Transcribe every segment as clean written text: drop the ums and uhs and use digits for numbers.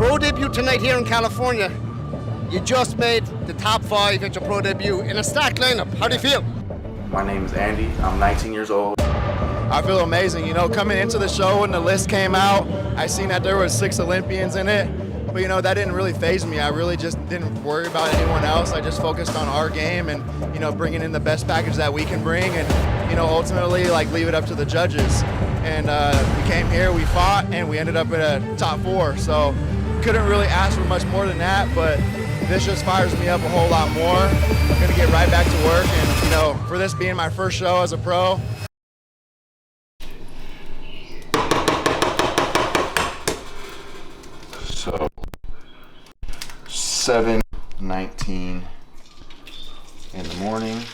pro debut tonight here in California. You just made the top 5 at your pro debut in a stacked lineup. How do you feel? My name is Andy. I'm 19 years old. I feel amazing. You know, coming into the show when the list came out, I seen that there were 6 Olympians in it. But, you know, that didn't really faze me. I really just didn't worry about anyone else. I just focused on our game and, you know, bringing in the best package that we can bring and, you know, ultimately, like, leave it up to the judges. And we came here, we fought, and we ended up at a top 4. So couldn't really ask for much more than that, but this just fires me up a whole lot more. I'm going to get right back to work. And, you know, for this being my first show as a pro, So 7:19 in the morning.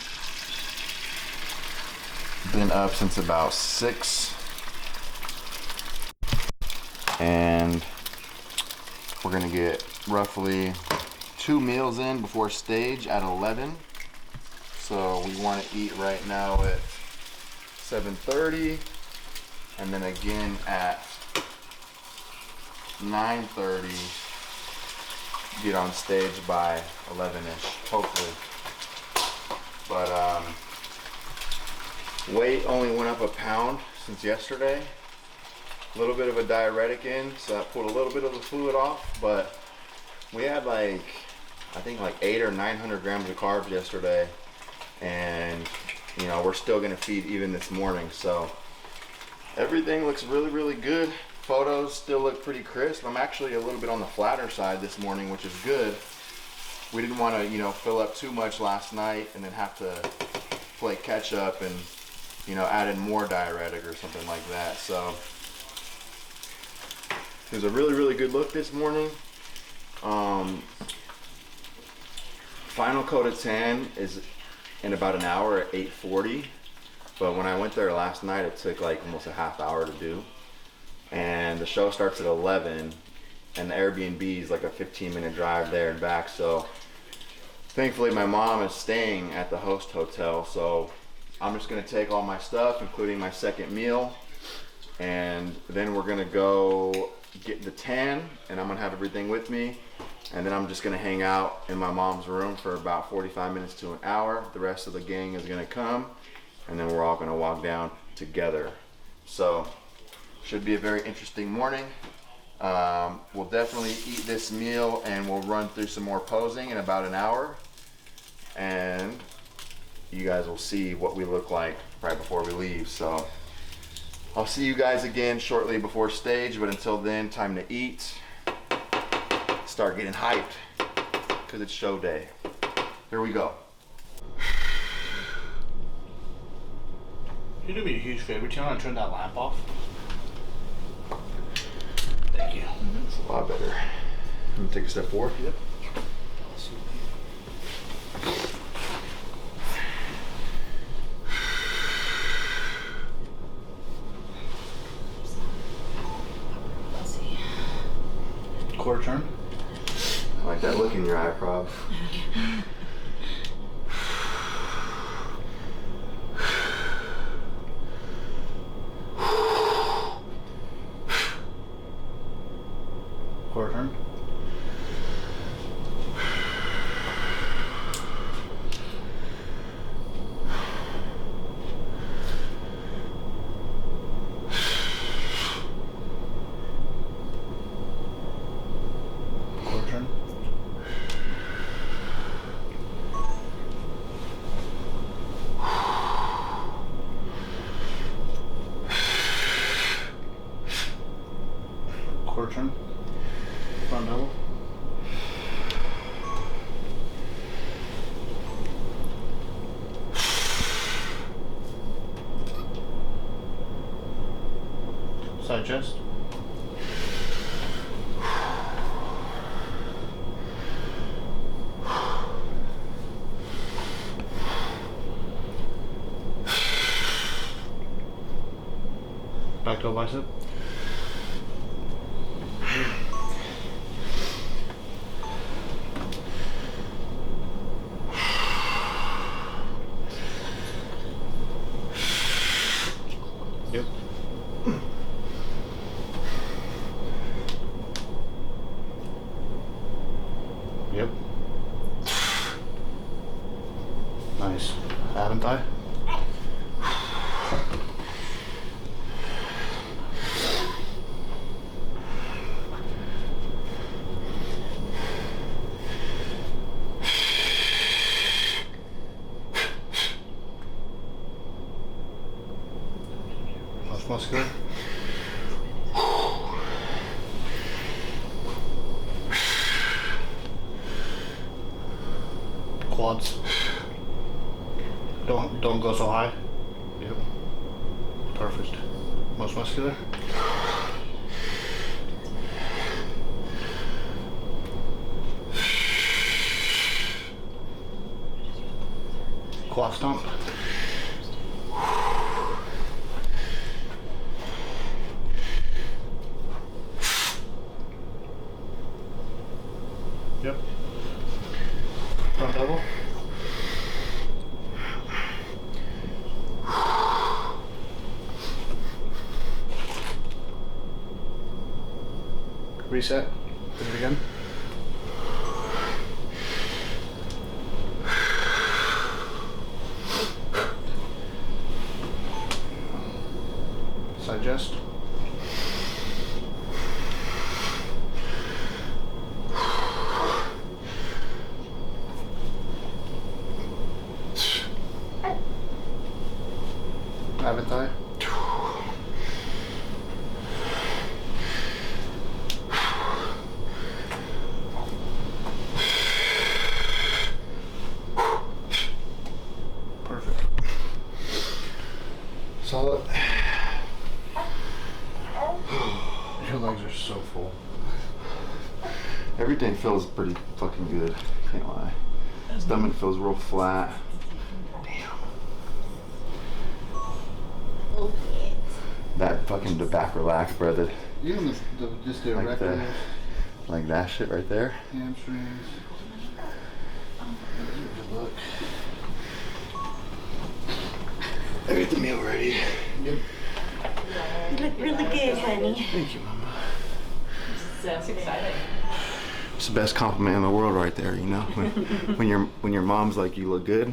Been up since about 6. And we're gonna get roughly 2 meals in before stage at 11. So we want to eat right now at 7:30, and then again at 9:30, get on stage by 11ish, hopefully. But weight only went up a pound since yesterday. A little bit of a diuretic in, so that pulled a little bit of the fluid off, but we had I think 800 or 900 grams of carbs yesterday, and you know, we're still gonna feed even this morning, so everything looks really, really good. Photos still look pretty crisp. I'm actually a little bit on the flatter side this morning, which is good. We didn't want to, you know, fill up too much last night and then have to play catch up and, you know, add in more diuretic or something like that. So it was a really, really good look this morning. Final coat of tan is in about an hour at 8:40, but when I went there last night, it took like almost a half hour to do. And the show starts at 11, and the Airbnb is like a 15-minute drive there and back. So thankfully my mom is staying at the host hotel, so I'm just gonna take all my stuff, including my second meal, and then we're gonna go get the tan, and I'm gonna have everything with me, and then I'm just gonna hang out in my mom's room for about 45 minutes to an hour. The rest of the gang is gonna come, and then we're all gonna walk down together. So should be a very interesting morning. We'll definitely eat this meal and we'll run through some more posing in about an hour, and you guys will see what we look like right before we leave. So I'll see you guys again shortly before stage, but until then, time to eat, start getting hyped, because it's show day. Here we go. You do me a huge favor. Do you want to turn that lamp off? Thank you. It's a lot better. I'm gonna take a step forward. Yep. Quarter turn. I like that look in your eye, Prob. Quarter turn. Quarter turn. Quarter turn. Front double. Side chest. Back to a bicep. Yep. Yep. Nice. Ab and thigh. Most muscular. Quads. Don't go so high. Yep. Perfect. Most muscular. Quad stomp. Yep. Front double. Reset. Do it again. Side chest. Ab and thigh. Perfect. Solid. Your legs are so full. Everything feels pretty fucking good. Can't lie. Stomach feels real flat. That fucking the back relax, brother. Even just the Like erector, like that shit right there. hamstrings. Good look. I got the meal ready. Yep. You look really good, honey. Thank you, mama. So excited. It's the best compliment in the world right there, you know? When your mom's like, you look good.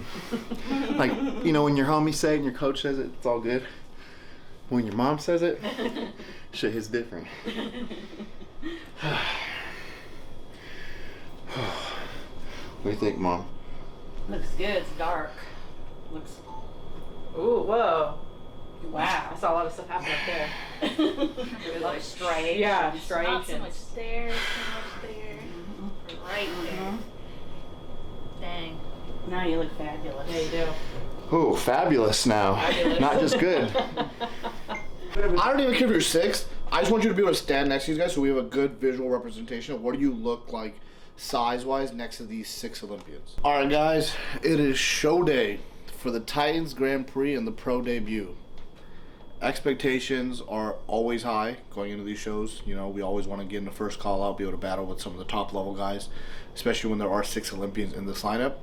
Like, you know, when your homie say it and your coach says it, it's all good. When your mom says it, shit hits different. What do you think, Mom? Looks good. It's dark. Looks. Ooh, whoa. Wow. I saw a lot of stuff happen up there. It was like straight. Yeah, straight. Not so much there, so much there. Right there. Dang. Now you look fabulous. Yeah, you do. Oh, fabulous now. Fabulous. Not just good. I don't even care if you're sixth. I just want you to be able to stand next to these guys so we have a good visual representation of what do you look like size-wise next to these 6 Olympians. All right, guys, it is show day for the Titans Grand Prix and the pro debut. Expectations are always high going into these shows. You know, we always want to get in the first call out, be able to battle with some of the top level guys, especially when there are 6 Olympians in this lineup.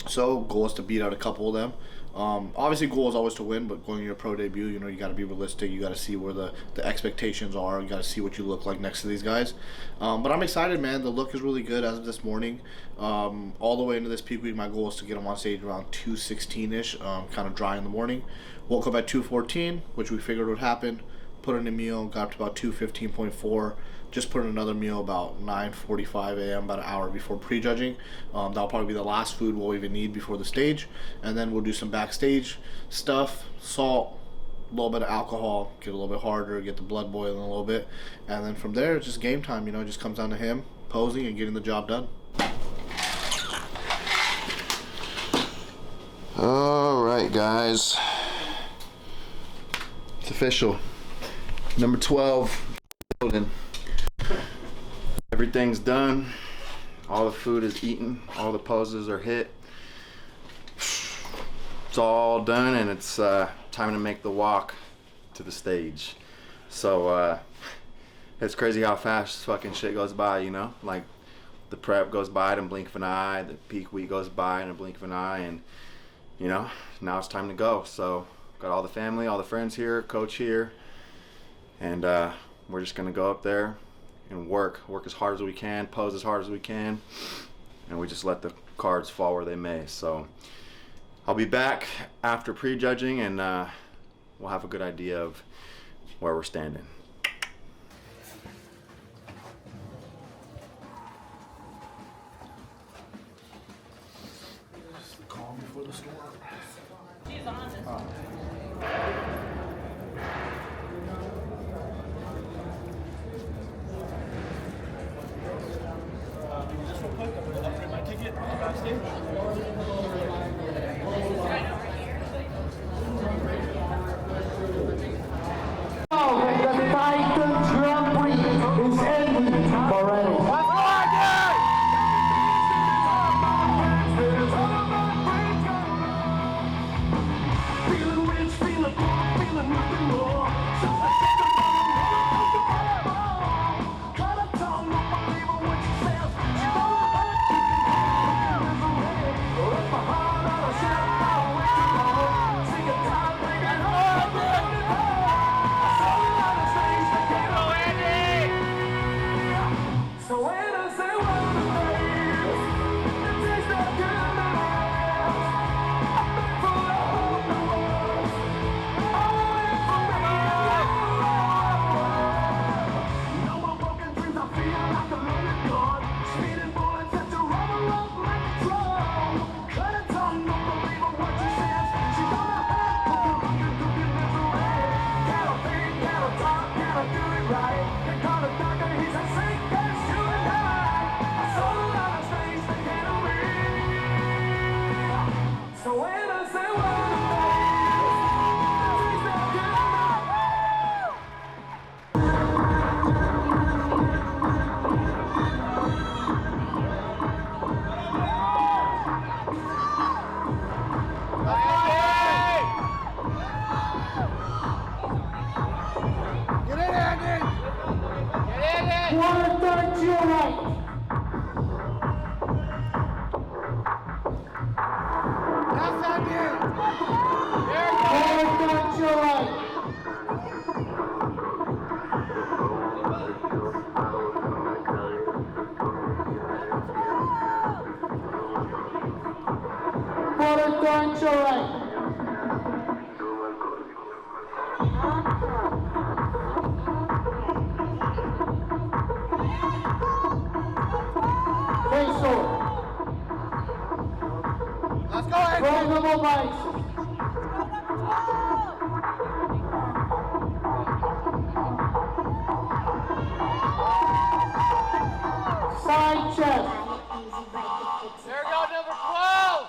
So goal is to beat out a couple of them. Obviously goal is always to win, but going to your pro debut, you know, you got to be realistic. You got to see where the expectations are. You got to see what you look like next to these guys. But I'm excited, man. The look is really good as of this morning. All the way into this peak week, my goal is to get them on stage around 2:16ish, kind of dry in the morning. Woke up at 2:14, which we figured would happen. Put in a meal, got up to about 2:15.4. Just put in another meal about 9:45 a.m., about an hour before prejudging. That'll probably be the last food we'll even need before the stage. And then we'll do some backstage stuff, salt, a little bit of alcohol, get a little bit harder, get the blood boiling a little bit. And then from there, it's just game time, you know, it just comes down to him posing and getting the job done. All right, guys. It's official. Number 12, building. Everything's done. All the food is eaten. All the poses are hit. It's all done, and it's time to make the walk to the stage. So it's crazy how fast fucking shit goes by, you know? Like the prep goes by in a blink of an eye, the peak week goes by in a blink of an eye, and you know, now it's time to go. So got all the family, all the friends here, coach here, and we're just gonna go up there and work as hard as we can, pose as hard as we can, and we just let the cards fall where they may. So I'll be back after prejudging, and we'll have a good idea of where we're standing. The calm before the storm. She's on this. Just real quick, I'm going to upgrade my ticket backstage. The Titan Grand Prix is ending already. Feeling rich, feeling poor, feeling nothing more. Cut a tongue, don't believe what she says. She don't hurt you. Rip my heart out of shit, now way too long. Sing a time, bring it home. So when I say what the face, it tastes that good in my ass. I've been full of the worst. All in for me. No more broken dreams, I feel like a loaded gun. Speeding bullets set to rubber up like a drum. Cut a tongue, don't believe what she says. She gonna hurt, cooking misery. Gotta think, gotta talk, gotta do it right. They call it doctor, he's a sick ass. So when I say what Get in, Andy! Get in there! what don't you right? That's Andy! There you go! What don't you right? What don't you right? Face over. Let's go, Andy! Roll double bikes. Side chest. There you go, number 12!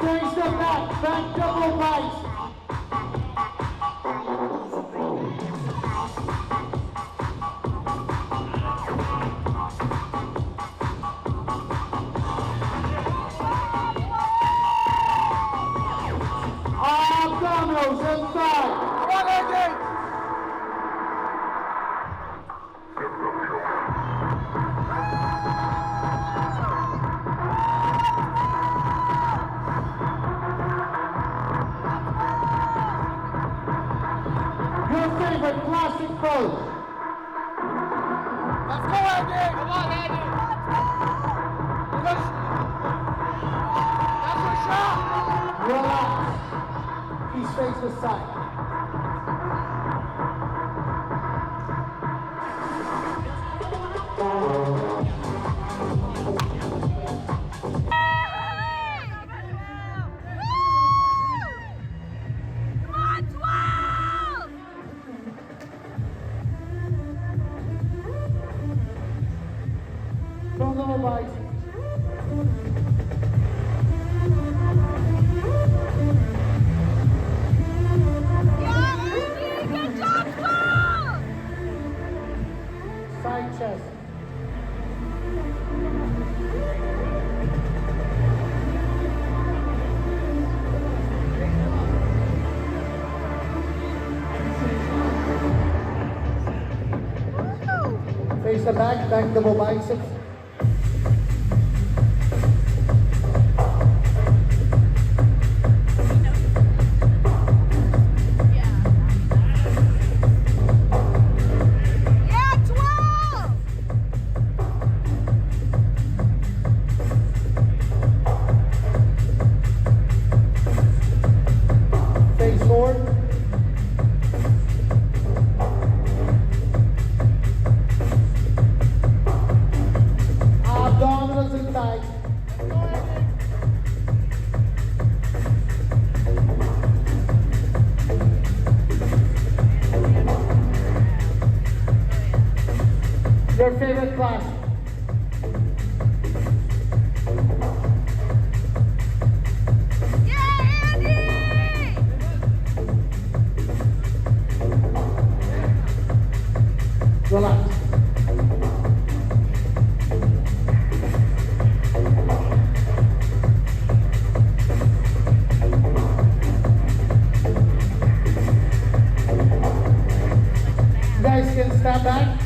Face the back double bikes. Abdominals inside. Come on, Andy! Your favorite classic pose. Let's go, Andy! Come on, Andy! Push! That's your shot! Relax. He's face the side. From the bikes. Side chest. Face the back double biceps. weight class. Relax. You guys can stand back.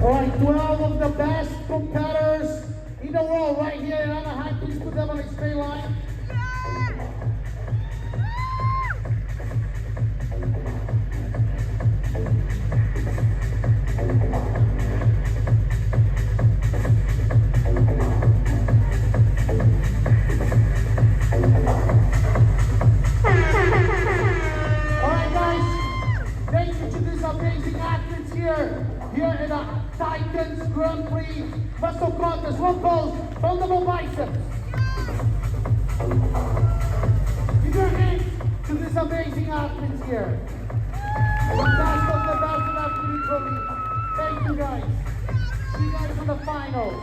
All right, 12 of the best competitors in the world right here in Anaheim. Please put them on a straight line. All right, guys. Thank you to these amazing athletes here in the Titans Grand Prix muscle contest. One pose from the biceps. Give your hands to these amazing athletes here. The best of the best in athlete trophy. Thank you, guys. See you guys in the finals.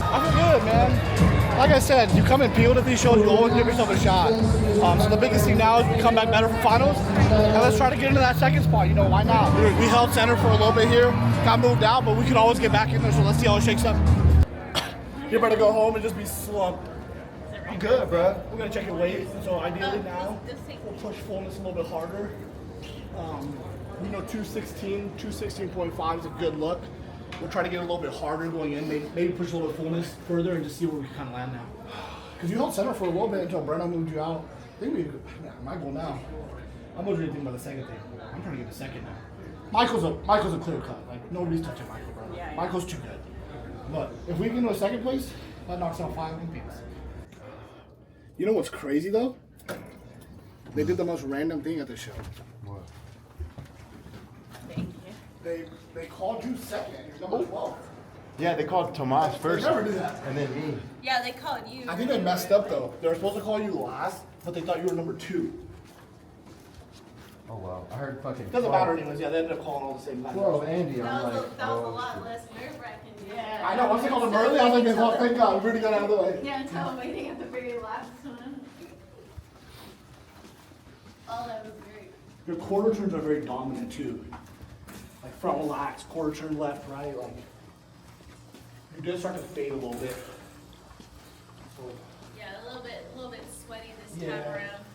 I feel good, man. Like I said, you come and peeled at these shows, you always give yourself a shot. So the biggest thing now is we come back better for finals, and let's try to get into that second spot. You know, why not? We held center for a little bit here, got moved out, but we can always get back in there, so let's see how it shakes up. You're better go home and just be slumped. I'm good, bro. We're gonna check your weight, so ideally now, we'll push fullness a little bit harder. You know, 216, 216.5 is a good look. We'll try to get a little bit harder going in, maybe push a little bit fullness further and just see where we can kind of land now. Because you held center for a little bit until Breno moved you out. I think my goal now. I'm not really thinking about the second thing. I'm trying to get the second now. Michael's a clear cut. Like, nobody's touching Michael, bro. Yeah. Michael's too good. But if we get into a second place, that knocks out 5 Olympians. You know what's crazy though? They did the most random thing at the show. What? Thank you. They called you second. You're number 12. Yeah, they called Tomas They first. never do that. And then me. Yeah, they called you. I think they messed up though. They were supposed to call you last, but they thought you were number 2. Oh wow. I heard fucking. Doesn't matter anyways. Yeah, they ended up calling all the same guys. Well, Andy, That I'm was, like, that was a oh, lot shit. less nerve-wracking. Yeah. I know. Once they called him early, I was like, oh, thank God, Rudy got out of the way. Yeah, until I'm waiting at the very last one. Oh, that was great. Your quarter turns are very dominant too. Like front relax, quarter turn left, right. Like you did start to fade a little bit. Yeah, a little bit sweaty this Yeah. time around.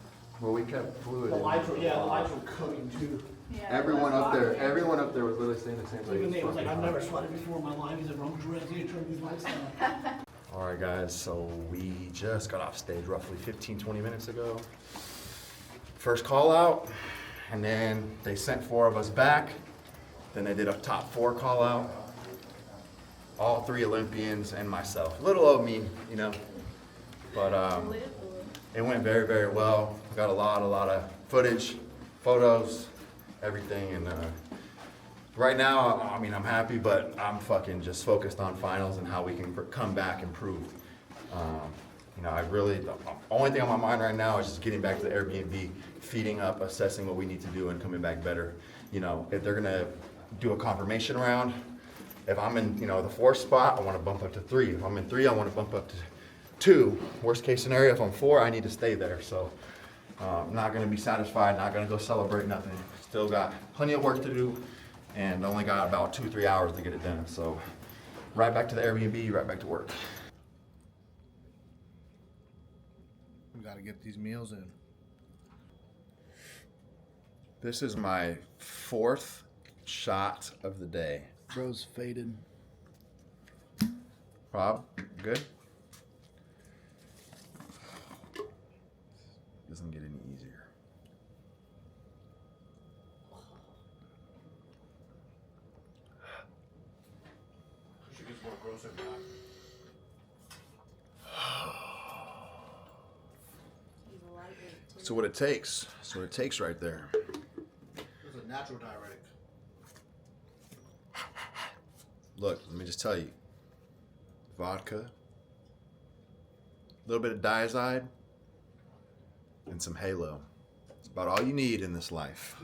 Well, we kept fluid. The in. lights were cooking too. Yeah, Everyone less up there, water. everyone up there was literally saying the same thing. Even It's Nate was like, fucking I've never hot. sweated before in my life. He's like, Ron, ready to turn these lights down. All right, guys, so we just got off stage roughly 15-20 minutes ago. First call out, and then they sent 4 of us back. Then they did a top 4 call out. All 3 Olympians and myself. Little old me, you know. But it went very, very well. Got a lot of footage, photos, everything. And right now, I mean, I'm happy, but I'm fucking just focused on finals and how we can come back improved. You know, the only thing on my mind right now is just getting back to the Airbnb, feeding up, assessing what we need to do, and coming back better. You know, if they're gonna do a confirmation round, if I'm in, you know, the 4th spot, I want to bump up to 3. If I'm in 3, I want to bump up to 2. Worst case scenario, if I'm 4, I need to stay there. So I'm not gonna be satisfied, not gonna go celebrate nothing. Still got plenty of work to do, and only got about 2-3 hours to get it done. So right back to the Airbnb, right back to work. We gotta get these meals in. This is my 4th shot of the day. Bro's faded. Rob, good? Doesn't get any easier. She gets more gross every time. He's a lightweight too. That's what it takes. That's what it takes right there. It's a natural diuretic. Look, let me just tell you. Vodka, a little bit of diazide, and some Halo. It's about all you need in this life.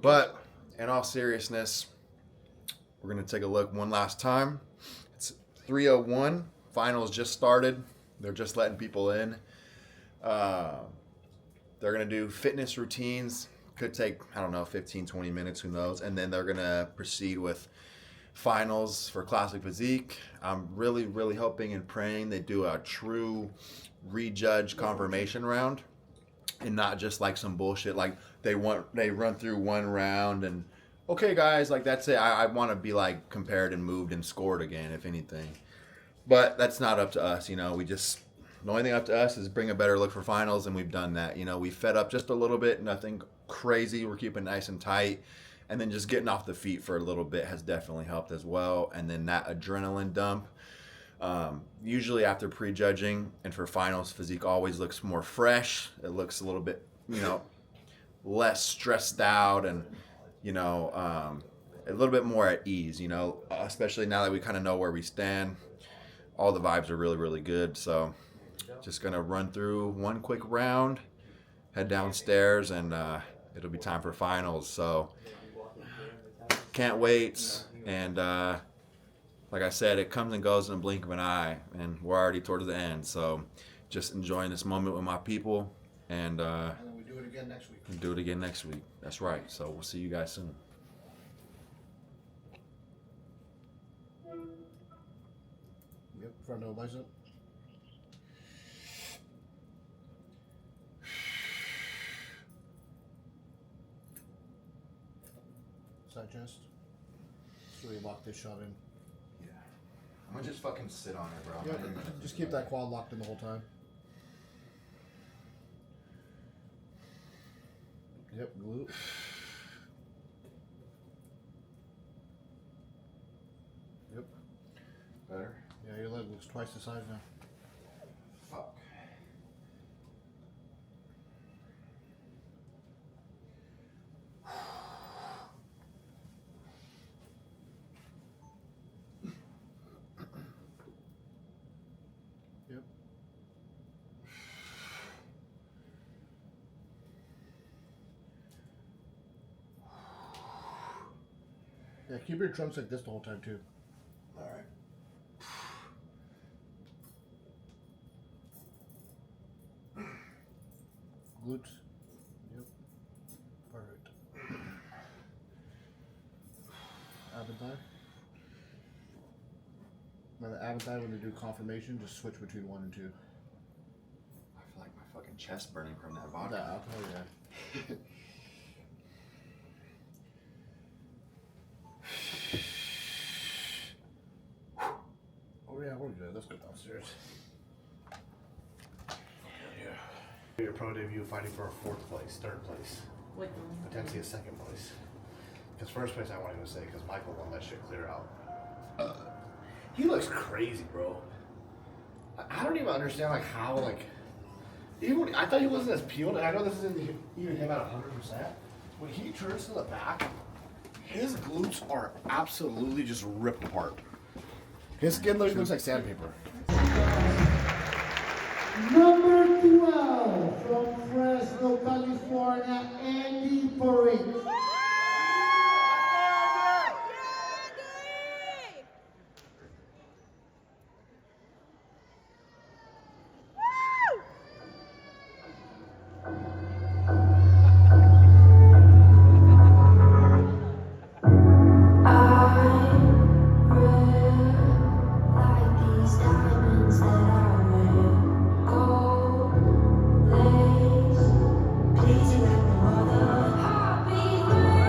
But in all seriousness, we're going to take a look one last time. It's 3:01. Finals just started. They're just letting people in. They're going to do fitness routines. Could take, I don't know, 15, 20 minutes, who knows. And then they're going to proceed with finals for classic physique. I'm really, really hoping and praying they do a true rejudge confirmation round and not just like some bullshit like they run through one round and okay guys, like that's it. I want to be like compared and moved and scored again, if anything. But that's not up to us, you know. The only thing up to us is bring a better look for finals, and we've done that. You know, we fed up just a little bit, nothing crazy. We're keeping nice and tight. And then just getting off the feet for a little bit has definitely helped as well. And then that adrenaline dump, usually after prejudging and for finals, physique always looks more fresh. It looks a little bit, you know, less stressed out and, you know, a little bit more at ease, you know, especially now that we kind of know where we stand. All the vibes are really, really good. So just going to run through one quick round, head downstairs, and it'll be time for finals. So can't wait, and like I said, it comes and goes in a blink of an eye, and we're already towards the end, so just enjoying this moment with my people, and then we do it again next week. do it again next week. That's right, so we'll see you guys soon. Yep, front no bicep. Side chest. So we lock this shot in. Yeah. I'm gonna just fucking sit on it, bro. Yeah, just keep that quad locked in the whole time. Yep, glute. Yep. Better? Yeah, your leg looks twice the size now. Fuck. Yep. Yeah, keep your drums like this the whole time too. All right. Glutes. Yep. Perfect. Ab and thigh. Now the ab and thigh, when they do confirmation, just switch between 1 and 2. I feel like my fucking chest burning from that vodka. Nah, I'll tell you that. Oh yeah, we're good. Let's go downstairs. Your pro debut fighting for a 4th place, 3rd place, potentially a 2nd place. Because 1st place I won't even say because Michael won that shit clear out. He looks crazy, bro. I don't even understand like how like even when, I thought he wasn't as peeled, and I know this isn't even him at 100%. When he turns to the back, his glutes are absolutely just ripped apart. His skin looks like sandpaper. Number 12 from Fresno, California, Andy Prix. Please let the mother heart be free.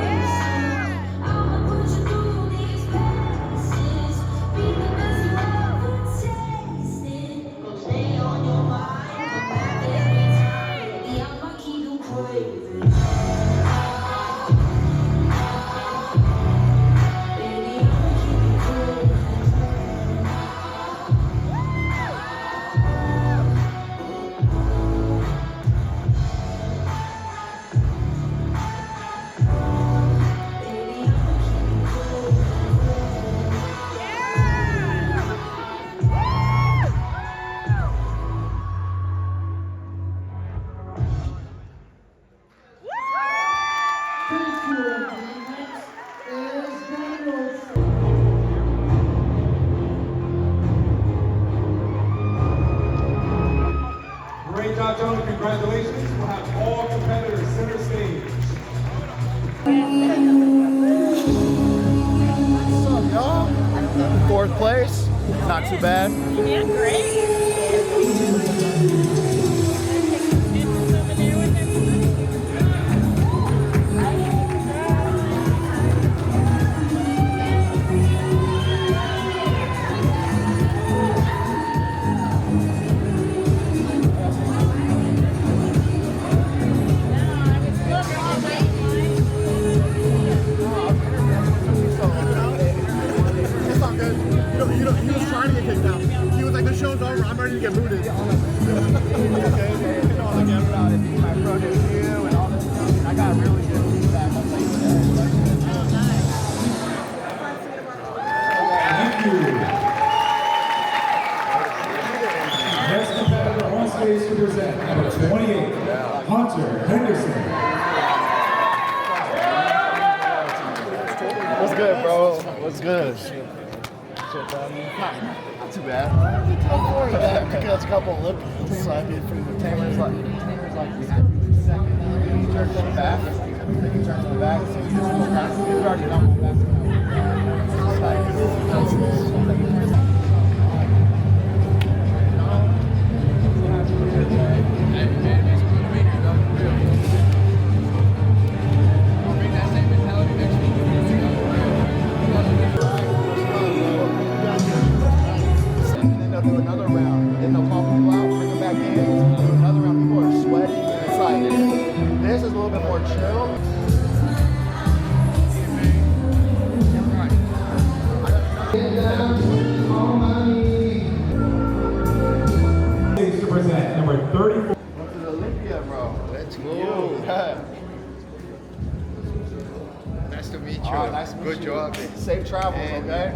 4th place. Not too bad. Yeah, great. It's all good. He was trying to get kicked out. He was like, the show's over. I'm ready to get booted. Okay, you know, like everybody, my pro debut and all this stuff. I got really good feedback. I'll tell you that. Thank you. Next competitor on stage to present, number 28, Hunter Henderson. What's good, bro? What's good? Not too bad. That's a couple Olympians. So I mean, from the Tamer's like second. You turn to the back. Then you turn to the back. So you just go back. You've already done one back. Do another round, then they'll call people out, bring them back in, do another round. People are sweating, and it's like, this is a little bit more chill. Stage to present, number 34. Went to the Olympia, bro. Let's go. Yeah. Nice to meet you. Nice to meet you. Good job. Safe travels, And okay?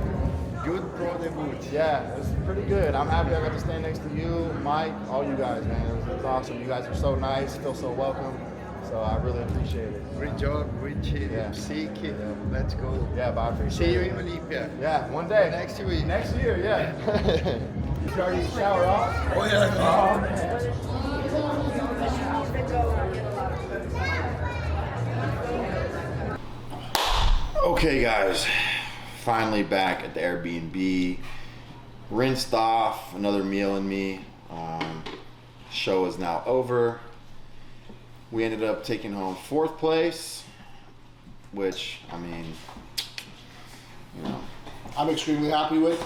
Good pro debut. Yeah, it was pretty good. I'm happy I got to stand next to you, Mike, all you guys, man. It was awesome. You guys are so nice, feel so welcome. So I really appreciate it. Great job, great team. Yeah. Sick. Let's go. Yeah, but I appreciate See you it. in Olympia. Yeah, one day. Next week. Next year, yeah. You started to shower off? Oh, yeah. Oh, man. Okay, guys, finally back at the Airbnb. Rinsed off, another meal in me. Show is now over. We ended up taking home 4th place, which, I mean, you know, I'm extremely happy with.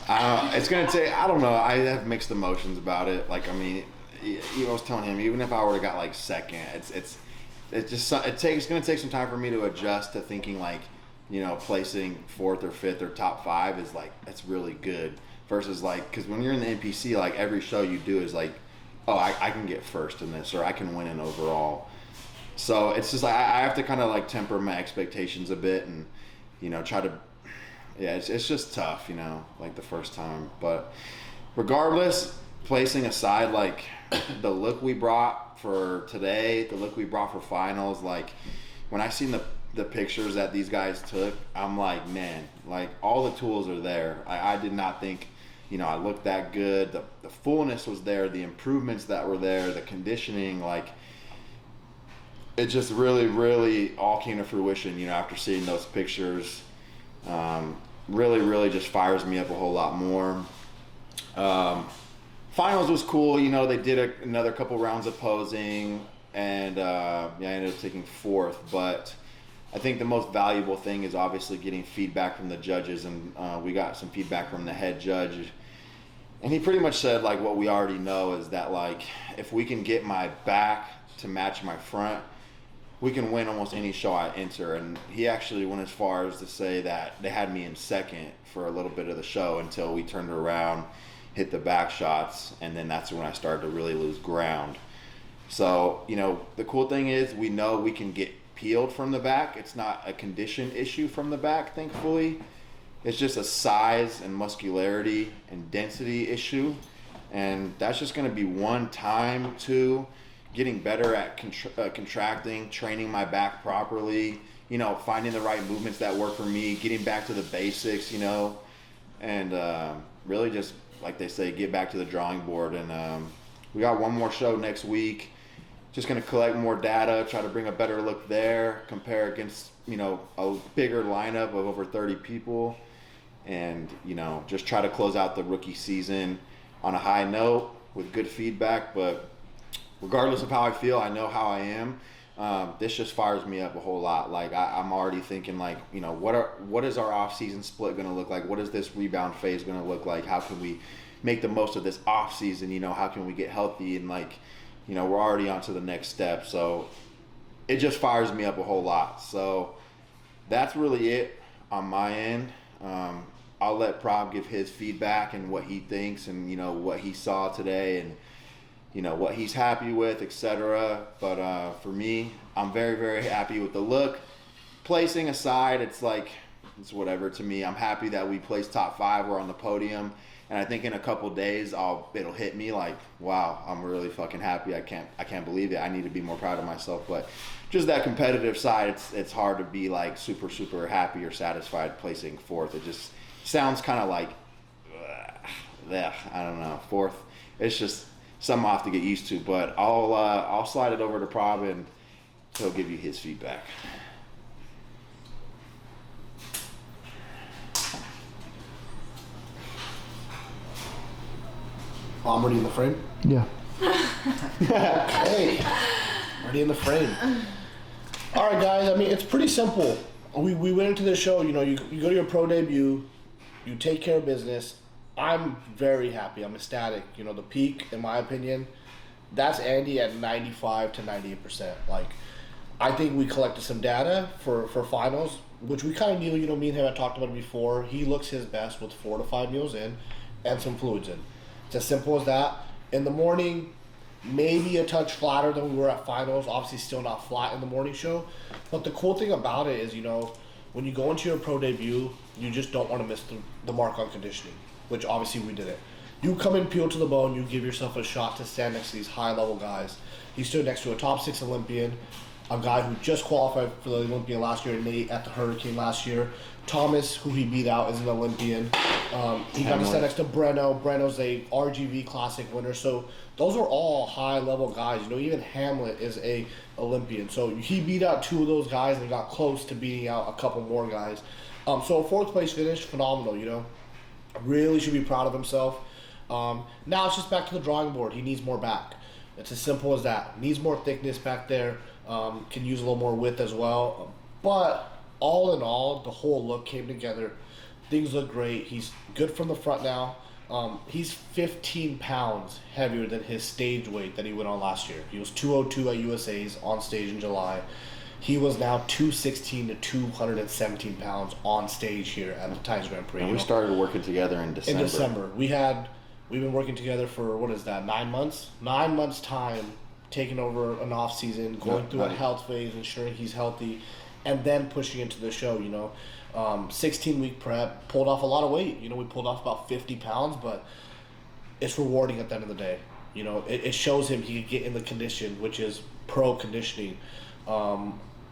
it's gonna take. I don't know. I have mixed emotions about it. Like, I mean, I was telling him, even if I would have got like 2nd, it's gonna take some time for me to adjust to thinking like, you know, placing 4th or 5th or top 5 is like, that's really good versus like, because when you're in the NPC, like every show you do is like, oh, I can get 1st in this, or I can win in overall. So it's just like I have to kind of like temper my expectations a bit and, you know, try to. Yeah, it's just tough, you know, like the first time. But regardless, placing aside like the look we brought for today, the look we brought for finals, like when I seen the pictures that these guys took, I'm like, man, like all the tools are there. I did not think, you know, I looked that good. The fullness was there, the improvements that were there, the conditioning, like it just really, really all came to fruition, you know, after seeing those pictures. Really just fires me up a whole lot more. Finals was cool, you know, they did another couple rounds of posing, and I ended up taking 4th, but I think the most valuable thing is obviously getting feedback from the judges, and we got some feedback from the head judge, and he pretty much said like what we already know is that like if we can get my back to match my front, we can win almost any show I enter. And he actually went as far as to say that they had me in 2nd for a little bit of the show until we turned around, hit the back shots, and then that's when I started to really lose ground. So, you know, the cool thing is we know we can get peeled from the back. It's not a condition issue from the back, thankfully. It's just a size and muscularity and density issue. And that's just going to be one time to getting better at contracting, training my back properly, you know, finding the right movements that work for me, getting back to the basics, you know, and really just, like they say, get back to the drawing board. And we got one more show next week, just going to collect more data, try to bring a better look there, compare against, you know, a bigger lineup of over 30 people, and, you know, just try to close out the rookie season on a high note with good feedback. But regardless of how I feel, I know how I am. This just fires me up a whole lot. Like I'm already thinking, like, you know, what is our off-season split going to look like? What is this rebound phase going to look like? How can we make the most of this off-season? You know, how can we get healthy? And, like, you know, we're already on to the next step. So it just fires me up a whole lot. So that's really it on my end. I'll let Prob give his feedback and what he thinks, and, you know, what he saw today, and, you know, what he's happy with, etc. But for me, I'm very, very happy with the look. Placing aside, it's like, it's whatever to me. I'm happy that we placed top 5. We're on the podium. And I think in a couple days, it'll hit me like, wow, I'm really fucking happy. I can't believe it. I need to be more proud of myself. But just that competitive side, it's hard to be like super, super happy or satisfied placing 4th. It just sounds kind of like, I don't know, 4th. It's just something I'll have to get used to. But I'll slide it over to Prob, and he'll give you his feedback. I'm ready in the frame? Yeah. Okay. Ready in the frame. All right, guys. I mean, it's pretty simple. We went into this show, you know, you go to your pro debut, you take care of business. I'm very happy. I'm ecstatic. You know, the peak, in my opinion, that's Andy at 95 to 98%. Like, I think we collected some data for finals, which we kind of knew. You know, me and him had talked about it before. He looks his best with 4 to 5 meals in and some fluids in. It's as simple as that. In the morning, maybe a touch flatter than we were at finals. Obviously, still not flat in the morning show. But the cool thing about it is, you know, when you go into your pro debut, you just don't want to miss the mark on conditioning, which obviously we did it. You come in peeled to the bone, you give yourself a shot to stand next to these high-level guys. He stood next to a top 6 Olympian, a guy who just qualified for the Olympian last year, Nate at the Hurricane last year. Thomas, who he beat out, is an Olympian. He got to stand next to Breno. Breno's a RGV Classic winner. So those are all high-level guys. You know, even Hamlet is a Olympian. So he beat out 2 of those guys and got close to beating out a couple more guys. So a 4th place finish, phenomenal, you know. Really should be proud of himself. Now it's just back to the drawing board. He needs more back. It's as simple as that. Needs more thickness back there. Can use a little more width as well. But all in all, the whole look came together. Things look great. He's good from the front now. He's 15 pounds heavier than his stage weight that he went on last year. He was 202 at USA's on stage in July. He was now 216 to 217 pounds on stage here at the Times Grand Prix. And we started working together in December. In December. We've been working together for, what is that, 9 months? 9 months time, taking over an off season, going through a health phase, ensuring he's healthy, and then pushing into the show, you know. 16-week prep, pulled off a lot of weight. You know, we pulled off about 50 pounds, but it's rewarding at the end of the day. You know, it shows him he can get in the condition, which is pro conditioning.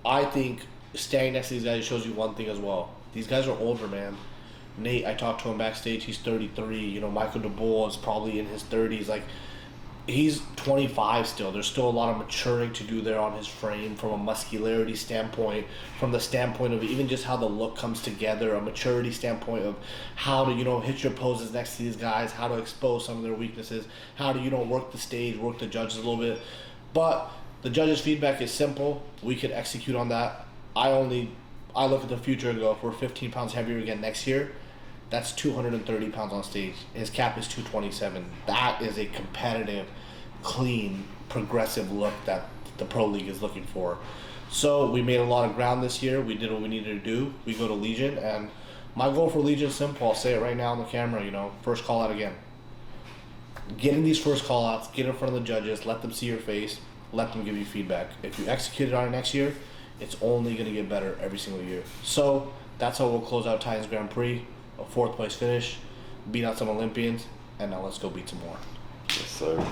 I think standing next to these guys shows you one thing as well. These guys are older, man. Nate, I talked to him backstage, he's 33. You know, Michael DeBull is probably in his 30s. Like, he's 25 still. There's still a lot of maturing to do there on his frame from a muscularity standpoint, from the standpoint of even just how the look comes together, a maturity standpoint of how to, you know, hit your poses next to these guys, how to expose some of their weaknesses, how to, you know, work the stage, work the judges a little bit. But the judges' feedback is simple. We could execute on that. I look at the future and go, if we're 15 pounds heavier again next year, that's 230 pounds on stage. His cap is 227. That is a competitive, clean, progressive look that the Pro League is looking for. So we made a lot of ground this year. We did what we needed to do. We go to Legion, and my goal for Legion is simple. I'll say it right now on the camera, you know, first call out again. Get in these first call outs, get in front of the judges, let them see your face, let them give you feedback. If you execute it on it next year, it's only going to get better every single year. So that's how we'll close out Titans Grand Prix. A 4th place finish, beat out some Olympians, and now let's go beat some more. Yes, sir.